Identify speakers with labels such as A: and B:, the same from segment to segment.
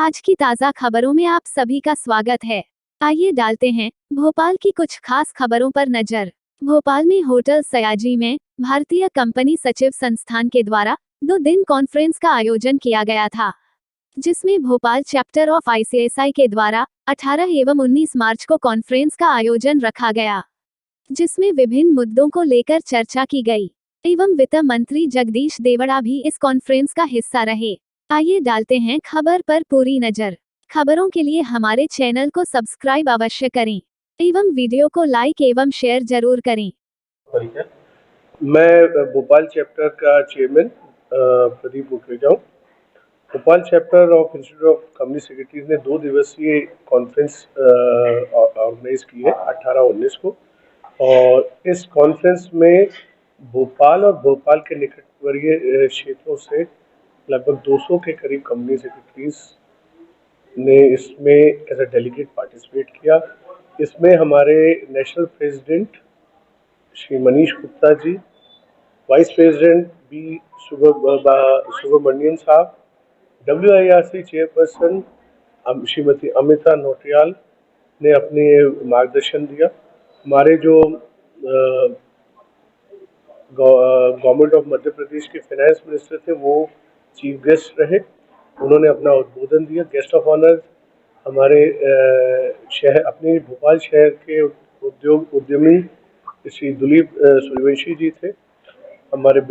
A: आज की ताज़ा खबरों में आप सभी का स्वागत है। आइए डालते हैं भोपाल की कुछ खास खबरों पर नजर। भोपाल में होटल सयाजी में भारतीय कंपनी सचिव संस्थान के द्वारा 2 दिन कॉन्फ्रेंस का आयोजन किया गया था, जिसमें भोपाल चैप्टर ऑफ आईसीएसआई के द्वारा 18 एवं 19 मार्च को कॉन्फ्रेंस का आयोजन रखा गया, जिसमें विभिन्न मुद्दों को लेकर चर्चा की गई एवं वित्त मंत्री जगदीश देवड़ा भी इस कॉन्फ्रेंस का हिस्सा रहे। आइए डालते हैं खबर पर पूरी नजर। खबरों के लिए हमारे चैनल को सब्सक्राइब अवश्य करें एवं वीडियो को लाइक एवं शेयर जरूर करें।
B: मैं भोपाल चैप्टर का चेयरमैन प्रदीप मुखर्जी हूँ। Bhopal chapter of institute of company secretaries ने 2 दिवसीय कॉन्फ्रेंस ऑर्गेनाइज की है 18-19 को, और इस कॉन्फ्रेंस में भोपाल और भोपाल के निकटवर्तीय क्षेत्रों से लगभग 200 के करीब कंपनी सेक्रेटरीज ने इसमें एज अ डेलीगेट पार्टिसिपेट किया। इसमें हमारे national president Shri Manish Gupta ji, vice president B Subramaniam साहब, WIRC चेयरपर्सन श्रीमती अमिता नोटियाल ने अपने मार्गदर्शन दिया। हमारे जो गवर्नमेंट ऑफ मध्य प्रदेश के फाइनेंस मिनिस्टर थे वो चीफ गेस्ट रहे, उन्होंने अपना उद्बोधन दिया। गेस्ट ऑफ ऑनर हमारे शहर अपने भोपाल शहर के उद्यमी श्री दिलीप सूर्यवंशी जी थे। हमारे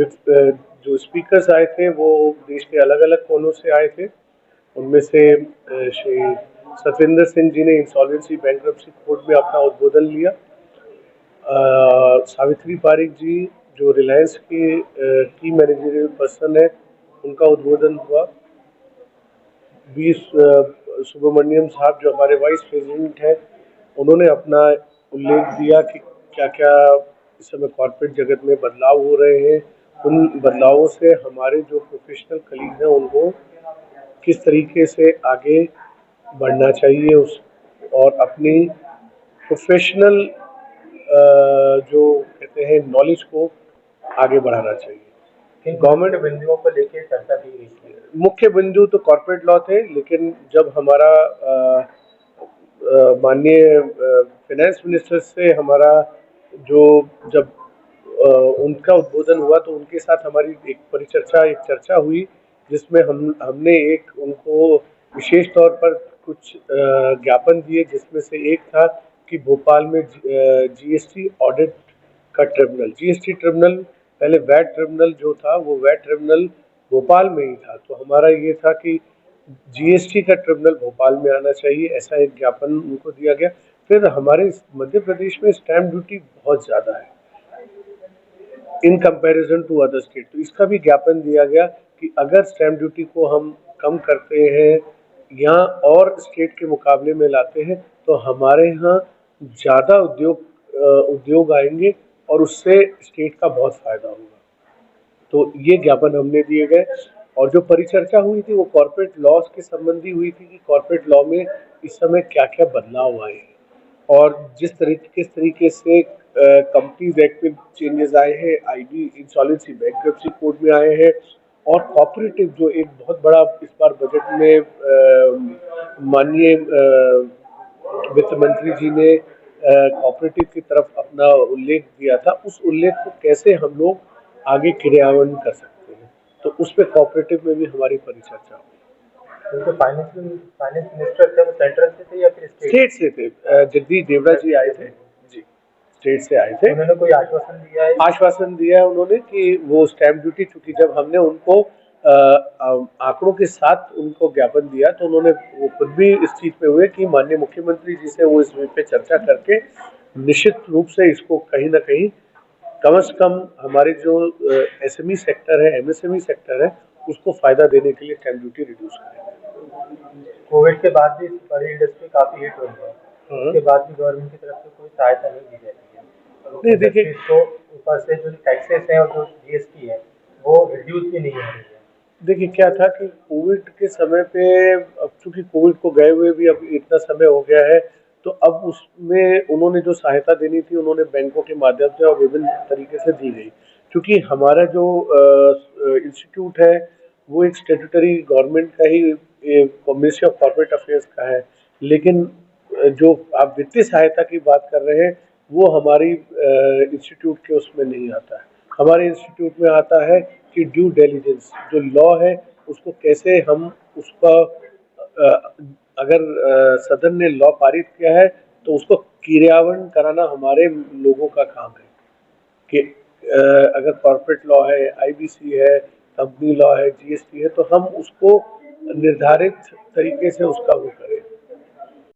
B: जो स्पीकर्स आए थे वो देश के अलग अलग कोनों से आए थे। उनमें से श्री सत्येंद्र सिंह जी ने इंसॉल्वेंसी बैंक्रप्सी कोर्ट में अपना उद्बोधन लिया। सावित्री पारिक जी जो रिलायंस की की मैनेजरियल पर्सन है, उनका उद्बोधन हुआ। बी सुब्रमण्यम साहब जो हमारे वाइस प्रेसिडेंट हैं, उन्होंने अपना उल्लेख दिया कि क्या क्या इस समय कॉर्पोरेट जगत में बदलाव हो रहे हैं, उन बदलावों से हमारे जो प्रोफेशनल कलीग हैं उनको किस तरीके से आगे बढ़ना चाहिए उस और अपनी प्रोफेशनल जो कहते हैं नॉलेज को आगे बढ़ाना चाहिए। गवर्नमेंट बिंदुओं को लेकर चर्चा की गई थी। मुख्य बिंदु तो कॉर्पोरेट लॉ थे, लेकिन जब हमारा माननीय फाइनेंस मिनिस्टर से हमारा जब उनका उद्बोधन हुआ तो उनके साथ हमारी एक चर्चा हुई, जिसमें हमने एक उनको विशेष तौर पर कुछ ज्ञापन दिए, जिसमें से एक था कि भोपाल में GST ऑडिट का ट्रिब्यूनल, GST ट्रिब्यूनल पहले वैट ट्रिब्यूनल जो था वो वैट ट्रिब्यूनल भोपाल में ही था, तो हमारा ये था कि GST का ट्रिब्यूनल भोपाल में आना चाहिए, ऐसा एक ज्ञापन उनको दिया गया। फिर हमारे मध्य प्रदेश में स्टैम्प ड्यूटी बहुत ज़्यादा है in comparison to other state, तो इसका भी ज्ञापन दिया गया कि अगर स्टैम्प ड्यूटी को हम कम करते हैं या और स्टेट के मुकाबले में लाते हैं तो हमारे यहाँ ज़्यादा उद्योग आएंगे और उससे स्टेट का बहुत फायदा होगा। तो ये ज्ञापन हमने दिए गए। और जो परिचर्चा हुई थी वो कॉर्पोरेट लॉज के संबंधी हुई थी कि कॉर्पोरेट लॉ में इस समय क्या क्या बदलाव आए हैं और किस तरीके से कंपनीज एक्ट में चेंजेस आए हैं, IB इंसॉल्वेंसी बैंक्रप्सी कोड में आए हैं, और कॉपरेटिव जो एक बहुत बड़ा इस बार बजट में माननीय वित्त मंत्री जी ने कॉपरेटिव की तरफ अपना उल्लेख दिया था, उस उल्लेख को कैसे हम लोग आगे क्रियान्वयन कर सकते हैं, तो उस पर कॉपरेटिव में भी हमारी परिचर्चा हुई। तो फाइनेंस मिनिस्टर थे वो सेंट्रल से थे या फिर स्टेट से थे? जगदीश देवड़ा जी आए थे जी, स्टेट से आए थे। उन्होंने कोई आश्वासन दिया है? आश्वासन दिया है उन्होंने कि वो स्टैम्प ड्यूटी, चूंकि जब हमने उनको आंकड़ों के साथ उनको ज्ञापन दिया तो उन्होंने वो खुद भी इस चीज पे हुए कि माननीय मुख्यमंत्री जी से वो इस पे चर्चा करके निश्चित रूप से इसको कहीं ना कहीं कम से कम हमारे जो SME सेक्टर है, MSME सेक्टर है, उसको फायदा देने के लिए स्टैम्प ड्यूटी रिड्यूस करें। कोविड के बाद भी बड़ी इंडस्ट्री काफी हिट हुई है, उसके बाद भी गवर्नमेंट की तरफ से कोई सहायता नहीं दी जाती है। नहीं देखिए, तो ऊपर से जो टैक्सेस है और जो GST है वो रिड्यूस भी नहीं हो रही है। देखिए क्या था कि कोविड के समय पे, अब चूंकि कोविड को गए हुए भी अब इतना समय हो गया है, तो अब उसमें उन्होंने जो सहायता देनी थी उन्होंने बैंकों के माध्यम से और विभिन्न तरीके से दी गई। क्योंकि हमारा जो इंस्टीट्यूट है वो एक स्टेट्यूटरी गवर्नमेंट का ही मिनिस्ट्री ऑफ कॉर्पोरेट अफेयर्स का है, लेकिन जो आप वित्तीय सहायता की बात कर रहे हैं वो हमारी इंस्टीट्यूट के उसमें नहीं आता है। हमारे इंस्टीट्यूट में आता है कि ड्यू डिलिजेंस जो लॉ है उसको कैसे हम उसका अगर सदन ने लॉ पारित किया है तो उसको क्रियान्वयन कराना हमारे लोगों का काम है कि अगर कॉर्पोरेट लॉ है, आईबीसी है, कंपनी लॉ है, जीएसटी है, तो हम उसको निर्धारित तरीके से उसका वो करें।